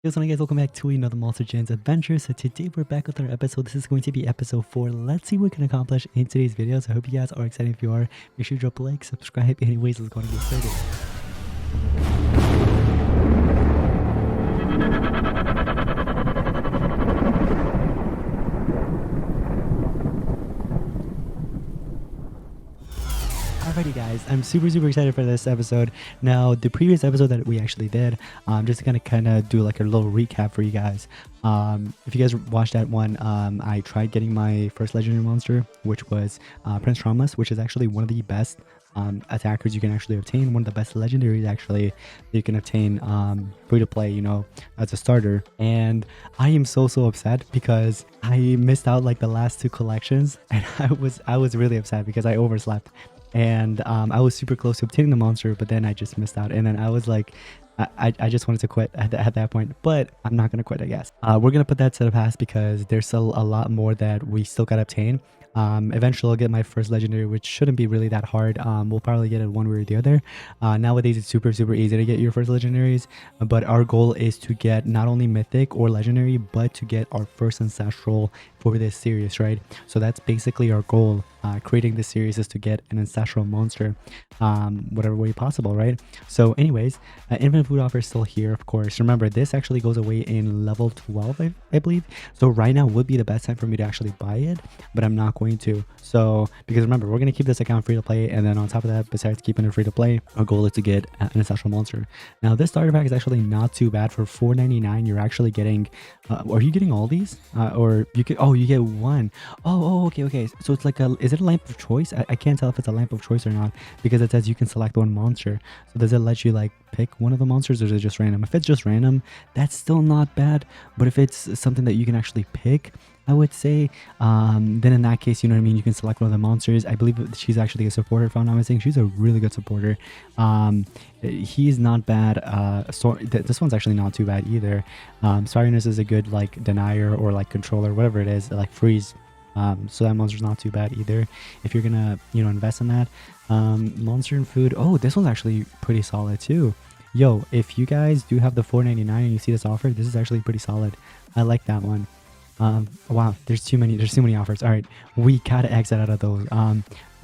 What's up guys, welcome back to another Monster Gens adventure. So today we're back with our episode. This is going to be episode 4. Let's see what we can accomplish in today's video. So I hope you guys are excited. If you are, make sure you drop a like, subscribe. Anyways, let's go and get started. Alrighty guys, I'm super excited for this episode. Now the previous episode that we actually did, just to kind of do like a little recap for you guys. If you guys watched that one, I tried getting my first legendary monster, which was Prince Traumas, which is actually one of the best attackers you can actually obtain, one of the best legendaries actually you can obtain free to play, you know, as a starter. And I am so upset because I missed out like the last 2 collections, and I was really upset because I overslept. And I was super close to obtaining the monster, but then I just missed out. And then I was like, I just wanted to quit at that point, but I'm not going to quit, I guess. We're going to put that to the past because there's still a lot more that we still got to obtain. Eventually I'll get my first legendary, which shouldn't be really that hard. We'll probably get it one way or the other. Nowadays it's super easy to get your first legendaries, but our goal is to get not only mythic or legendary, but to get our first ancestral for this series, right? So that's basically our goal. Creating this series is to get an ancestral monster, whatever way possible, right? So anyways, infinite food offer is still here, of course. Remember, this actually goes away in level 12, I believe. So right now would be the best time for me to actually buy it, but I'm not going to. So because remember, we're going to keep this account free to play, and then on top of that, besides keeping it free to play, our goal is to get an ancestral monster. Now this starter pack is actually not too bad. For $4.99 you're actually getting are you getting all these, or you get, oh, you get one. Okay, so it's like is it a lamp of choice? I can't tell if it's a lamp of choice or not, because it says you can select one monster. So does it let you like pick one of the monsters, or is it just random? If it's just random, that's still not bad. But if it's something that you can actually pick, I would say, then in that case, you know what I mean, you can select one of the monsters. I believe she's actually a supporter, if I'm not mistaken. She's a really good supporter. He's not bad. This one's actually not too bad either. Sorriness is a good like denier or like controller, whatever it is, like freeze. So that monster's not too bad either if you're gonna, you know, invest in that. Monster and food, oh, this one's actually pretty solid too. Yo, if you guys do have the $4.99 and you see this offer, this is actually pretty solid. I like that one. Wow, there's too many offers. All right, we gotta exit out of those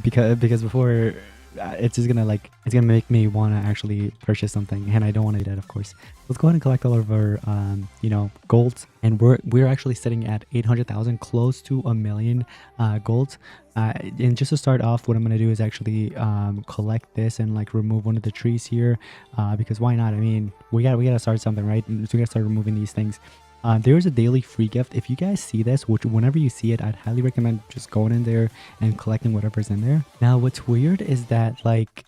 because before it's just gonna make me want to actually purchase something, and I don't want to do that, of course. Let's go ahead and collect all of our you know, golds, and we're actually sitting at 800,000, close to a million golds. And just to start off, what I'm gonna do is actually collect this and like remove one of the trees here, because why not? I mean, we gotta start something, right? So we gotta start removing these things. There is a daily free gift. If you guys see this, which whenever you see it, I'd highly recommend just going in there and collecting whatever's in there. Now what's weird is that like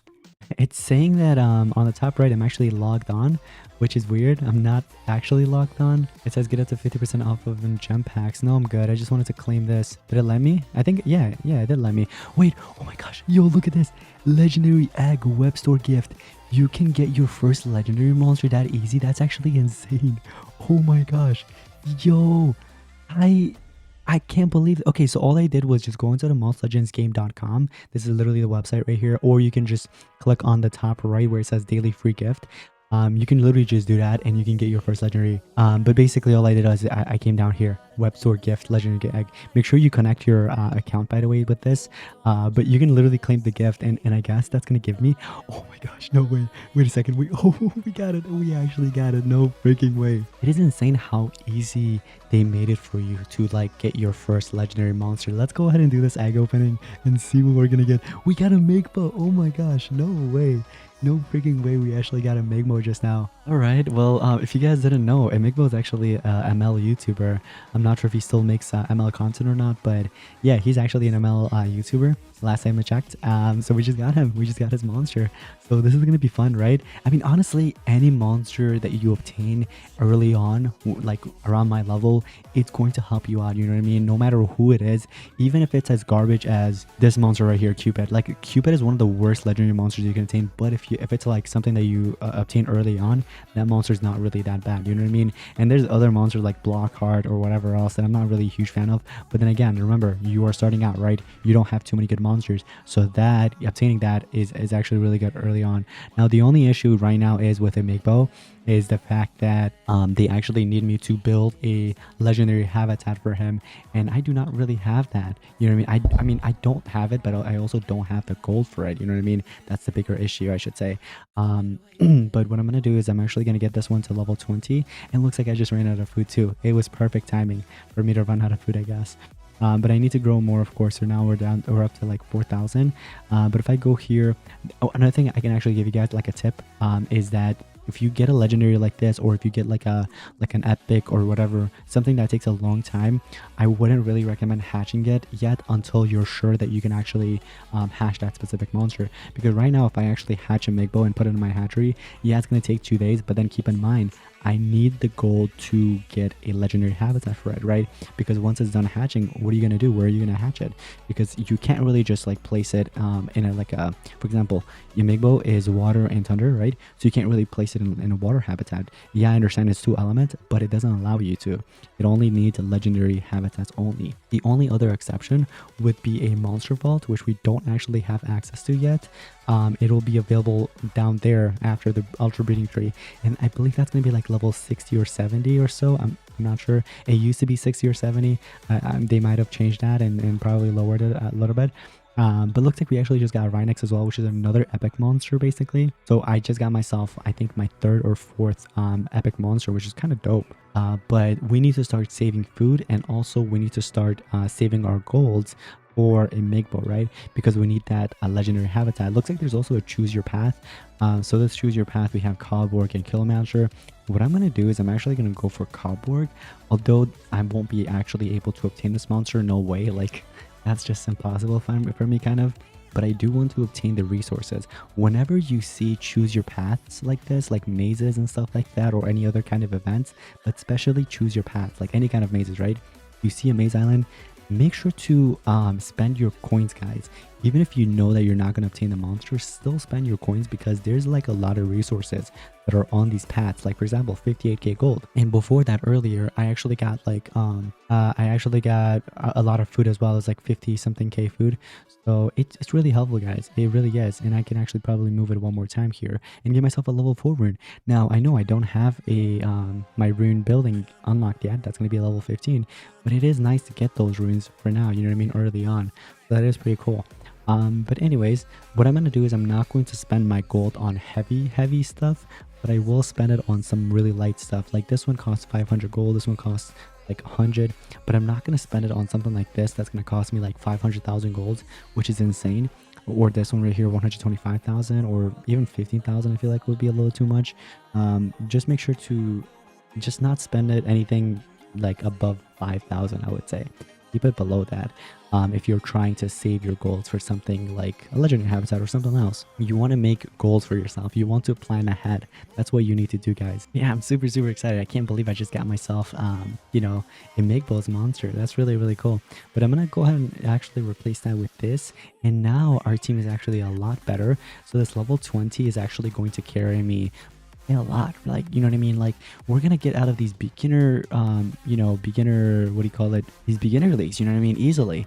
it's saying that on the top right I'm actually logged on, which is weird. I'm not actually logged on. It says get up to 50% off of gem packs. No, I'm good. I just wanted to claim this. Did it let me? I think yeah, it did let me. Wait, oh my gosh, yo, look at this legendary egg web store gift. You can get your first legendary monster that easy. That's actually insane. Oh my gosh, yo, I can't believe it. Okay, so all I did was just go into the monsterlegendsgame.com. This is literally the website right here, or you can just click on the top right where it says daily free gift. You can literally just do that and you can get your first legendary. But basically all I did was I came down here, web store gift, legendary egg. Make sure you connect your account, by the way, with this. But you can literally claim the gift, and I guess that's gonna give me, oh my gosh, no way, wait a second, we got it, we actually got it, no freaking way. It is insane how easy they made it for you to like get your first legendary monster. Let's go ahead and do this egg opening and see what we're gonna get. We got a Magma, oh my gosh, no way. No freaking way, we actually got a Magmo just now. Alright, well, if you guys didn't know, Magmo is actually a ML YouTuber. I'm not sure if he still makes ML content or not, but yeah, he's actually an ML YouTuber. Last time I checked. So we just got him. We just got his monster. So this is going to be fun, right? I mean, honestly, any monster that you obtain early on, like around my level, it's going to help you out. You know what I mean? No matter who it is, even if it's as garbage as this monster right here, Cupid. Like Cupid is one of the worst legendary monsters you can obtain. But if it's like something that you obtain early on, that monster is not really that bad. You know what I mean? And there's other monsters like Blockhart or whatever else that I'm not really a huge fan of. But then again, remember, you are starting out, right? You don't have too many good monsters. monsters. So that obtaining that is actually really good early on. Now the only issue right now is with a Migbo is the fact that they actually need me to build a legendary habitat for him, and I do not really have that. You know what I mean? I mean, I don't have it, but I also don't have the gold for it. You know what I mean? That's the bigger issue, I should say. But what I'm gonna do is I'm actually gonna get this one to level 20, and looks like I just ran out of food too. It was perfect timing for me to run out of food, I guess. But I need to grow more, of course. So now we're up to like 4,000. But if I go here, oh, another thing I can actually give you guys like a tip is that if you get a legendary like this, or if you get like an epic or whatever, something that takes a long time, I wouldn't really recommend hatching it yet until you're sure that you can actually hatch that specific monster. Because right now, if I actually hatch a Migbo and put it in my hatchery, yeah, it's going to take 2 days. But then keep in mind, I need the gold to get a legendary habitat for it, right? Because once it's done hatching, what are you gonna do? Where are you gonna hatch it? Because you can't really just like place it in a for example, your Migbo is water and thunder, right? So you can't really place it in a water habitat. Yeah, I understand it's 2 elements, but it doesn't allow you to. It only needs legendary habitats only. The only other exception would be a monster vault, which we don't actually have access to yet. It'll be available down there after the ultra breeding tree, and I believe that's gonna be like level 60 or 70 or so. I'm not sure. It used to be 60 or 70. They might have changed that and probably lowered it a little bit. But looks like we actually just got Rhinox as well, which is another epic monster basically. So I just got myself, I think, my 3rd or 4th epic monster, which is kind of dope. But we need to start saving food, and also we need to start saving our golds for a Migbo, right? Because we need that legendary habitat. Looks like there's also a choose your path. So let's choose your path. We have Cobborg and Killmancer. What I'm going to do is I'm actually going to go for Cobborg, although I won't be actually able to obtain this monster. No way. Like, that's just impossible for me, kind of. But I do want to obtain the resources. Whenever you see choose your paths like this, like mazes and stuff like that, or any other kind of events, but especially choose your paths, like any kind of mazes, right? You see a maze island, make sure to spend your coins, guys. Even if you know that you're not going to obtain the monster, still spend your coins, because there's like a lot of resources that are on these paths. Like for example, 58k gold. And before that, earlier, I actually got like a lot of food as well as like 50 something k food. So it's really helpful, guys. It really is. And I can actually probably move it one more time here and give myself a level 4 rune. Now I know I don't have a my rune building unlocked yet. That's going to be a level 15, but it is nice to get those runes for now, you know what I mean, early on. So that is pretty cool. But anyways, what I'm going to do is I'm not going to spend my gold on heavy stuff, but I will spend it on some really light stuff. Like this one costs 500 gold, this one costs like 100, but I'm not going to spend it on something like this that's going to cost me like 500,000 golds, which is insane. Or this one right here, 125,000, or even 15,000 I feel like would be a little too much. Just make sure to just not spend it anything like above 5,000, I would say. Keep it below that. If you're trying to save your goals for something like a legendary habitat or something else, you want to make goals for yourself. You want to plan ahead. That's what you need to do, guys. Yeah, I'm super excited. I can't believe I just got myself you know, a Migbo's monster. That's really cool. But I'm gonna go ahead and actually replace that with this, and now our team is actually a lot better. So this level 20 is actually going to carry me a lot, like, you know what I mean? Like, we're gonna get out of these beginner you know, what do you call it, these beginner leagues, you know what I mean, easily.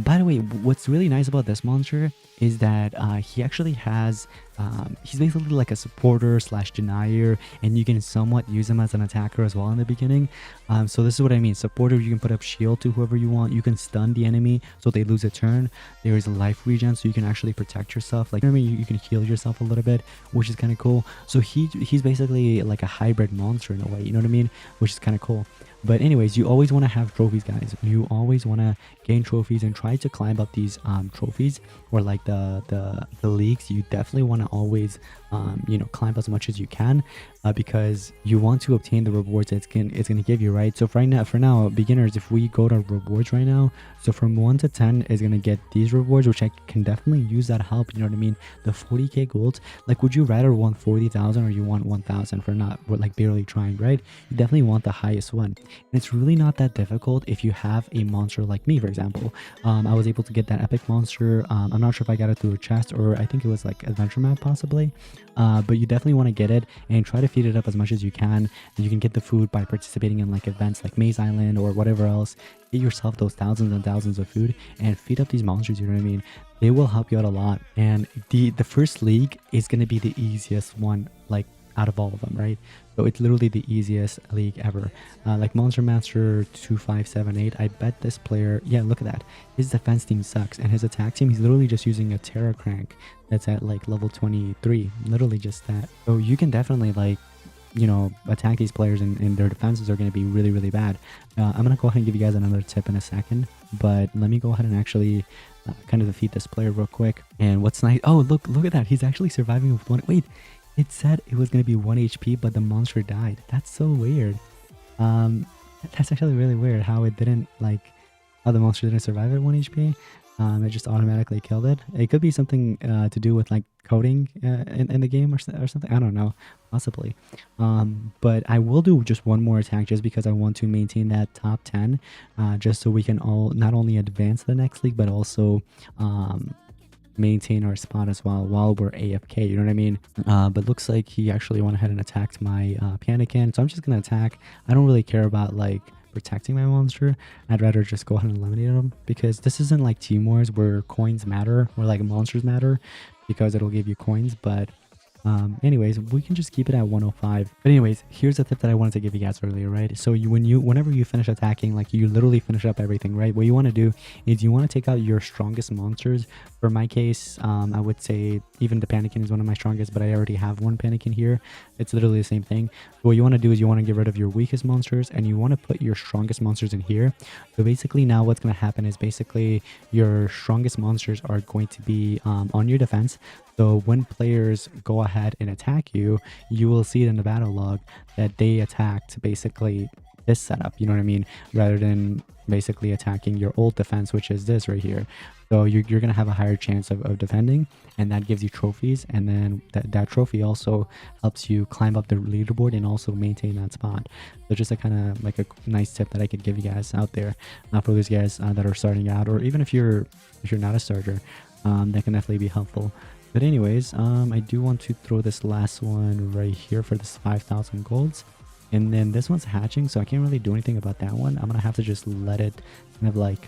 By the way, what's really nice about this monster is that he actually has he's basically like a supporter slash denier, and you can somewhat use him as an attacker as well in the beginning. So this is what I mean. Supporter, you can put up shield to whoever you want. You can stun the enemy so they lose a turn. There is a life regen, so you can actually protect yourself. Like, you know what I mean, you can heal yourself a little bit, which is kind of cool. So he's basically like a hybrid monster in a way, you know what I mean, which is kind of cool. But anyways, you always want to have trophies, guys. You always want to gain trophies and try to climb up these trophies, or like the leagues. You definitely want to always you know, climb as much as you can, because you want to obtain the rewards it's gonna give you, right? So for now, beginners, if we go to rewards right now, so from 1 to 10 is gonna get these rewards, which I can definitely use that help, you know what I mean? The 40k gold, like, would you rather want 40,000 or you want 1,000 for not like barely trying, right? You definitely want the highest one. And it's really not that difficult if you have a monster like me, for example. I was able to get that epic monster. I'm not sure if I got it through a chest, or I think it was like adventure map possibly. but you definitely want to get it and try to feed it up as much as you can. You can get the food by participating in like events like Maze Island or whatever else. Get yourself those thousands and thousands of food and feed up these monsters, you know what I mean? They will help you out a lot. And the first league is going to be the easiest one, like out of all of them, right? So it's literally the easiest league ever. Like Monster Master 2578, I bet this player, yeah, look at that. His defense team sucks, and his attack team, he's literally just using a Terra Crank that's at like level 23, literally just that. So you can definitely like, you know, attack these players, and their defenses are going to be really, really bad. I'm going to go ahead and give you guys another tip in a second, but let me go ahead and actually kind of defeat this player real quick. And what's nice, oh, look at that. He's actually surviving with one. Wait, it said it was going to be 1 HP, but the monster died. That's so weird. That's actually really weird how it didn't, like, how the monster didn't survive at 1 HP. It just automatically killed it. It could be something to do with like coding in the game or something. I don't know, possibly. But I will do just one more attack just because I want to maintain that top 10, just so we can all not only advance the next league, but also maintain our spot as well while we're AFK, you know what I mean? But looks like he actually went ahead and attacked my Panikin, so I'm just gonna attack. I don't really care about like protecting my monster. I'd rather just go ahead and eliminate him, because this isn't like Team Wars where coins matter or like monsters matter, because it'll give you coins. But anyways, we can just keep it at 105. But anyways, here's a tip that I wanted to give you guys earlier, right? So whenever you finish attacking, like you literally finish up everything, right? What you want to do is you want to take out your strongest monsters. For my case, I would say even the Panikin is one of my strongest, but I already have one Panikin here. It's literally the same thing. So what you want to do is you want to get rid of your weakest monsters, and you want to put your strongest monsters in here. So basically now what's going to happen is basically your strongest monsters are going to be on your defense. So when players go ahead and attack you, you will see it in the battle log that they attacked basically this setup, you know what I mean? Rather than basically attacking your old defense, which is this right here. So you're going to have a higher chance of defending, and that gives you trophies. And then that trophy also helps you climb up the leaderboard and also maintain that spot. So just a kind of like a nice tip that I could give you guys out there for those guys that are starting out, or even if you're not a starter, that can definitely be helpful. But anyways, I do want to throw this last one right here for this 5,000 golds. And then this one's hatching, so I can't really do anything about that one. I'm gonna have to just let it kind of like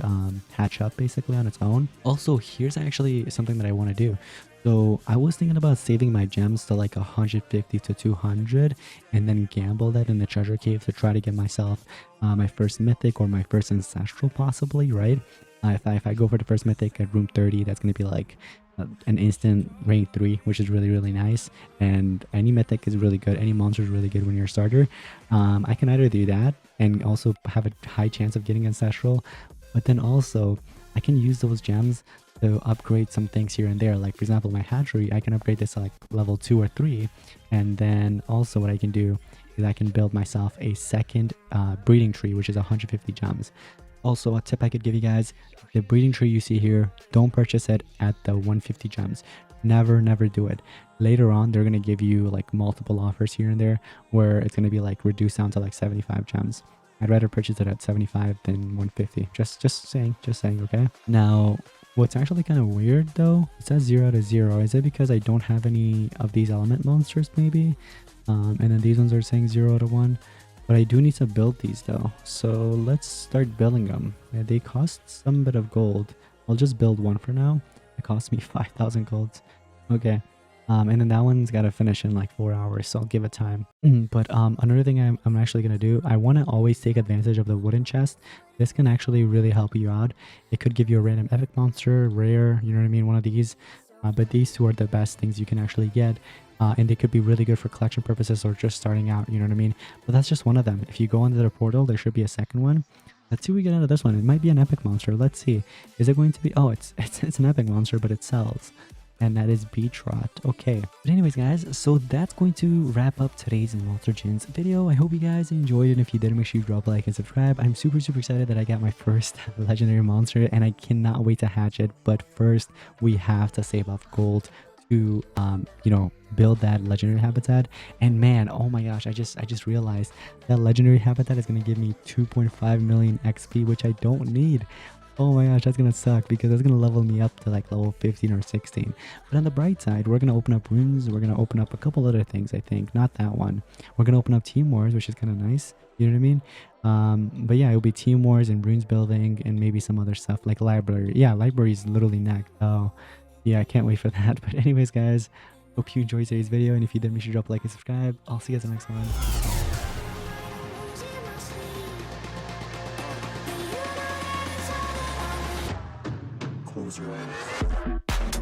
hatch up basically on its own. Also, here's actually something that I want to do. So I was thinking about saving my gems to like 150 to 200 and then gamble that in the treasure cave to try to get myself my first mythic or my first ancestral possibly, right? If I go for the first mythic at room 30, that's going to be like an instant rank 3, which is really, really nice. And any mythic is really good. Any monster is really good when you're a starter. I can either do that and also have a high chance of getting ancestral, but then also I can use those gems to upgrade some things here and there. Like for example, my hatchery, I can upgrade this to like level 2 or 3. And then also what I can do is I can build myself a second breeding tree, which is 150 gems. Also, a tip I could give you guys, the breeding tree you see here, don't purchase it at the 150 gems. Never do it. Later on, they're going to give you like multiple offers here and there where it's going to be like reduced down to like 75 gems. I'd rather purchase it at 75 than 150. Just saying, okay? Now, what's actually kind of weird though, it says 0 to 0. Is it because I don't have any of these element monsters maybe? And then these ones are saying 0 to 1. But I do need to build these though, so let's start building them. Yeah, they cost some bit of gold. I'll just build one for now. It cost me 5,000 golds. Okay, and then that one's got to finish in like 4 hours, so I'll give it time. But another thing I'm actually gonna do, I want to always take advantage of the wooden chest. This can actually really help you out. It could give you a random epic monster, rare, you know what I mean, one of these. But these two are the best things you can actually get. And they could be really good for collection purposes or just starting out, you know what I mean? But that's just one of them. If you go into the portal, there should be a second one. Let's see what we get out of this one. It might be an epic monster. Let's see. Is it going to be... Oh, it's an epic monster, but it sells. And that is Beatrot. Okay. But anyways, guys, so that's going to wrap up today's Monster Gens video. I hope you guys enjoyed it. If you did, make sure you drop a like and subscribe. I'm super excited that I got my first legendary monster, and I cannot wait to hatch it. But first, we have to save up gold to you know, build that legendary habitat. And man, oh my gosh, I just realized that legendary habitat is going to give me 2.5 million XP, which I don't need. Oh my gosh, that's gonna suck because that's gonna level me up to like level 15 or 16. But on the bright side, we're gonna open up runes. We're gonna open up a couple other things, I think. Not that one. We're gonna open up team wars, which is kind of nice. You know what I mean? But yeah, it'll be team wars and runes building and maybe some other stuff like library. Yeah, library is literally next. So yeah, I can't wait for that. But anyways, guys, hope you enjoyed today's video. And if you did, make sure to drop a like and subscribe. I'll see you guys in the next one. Close your eyes.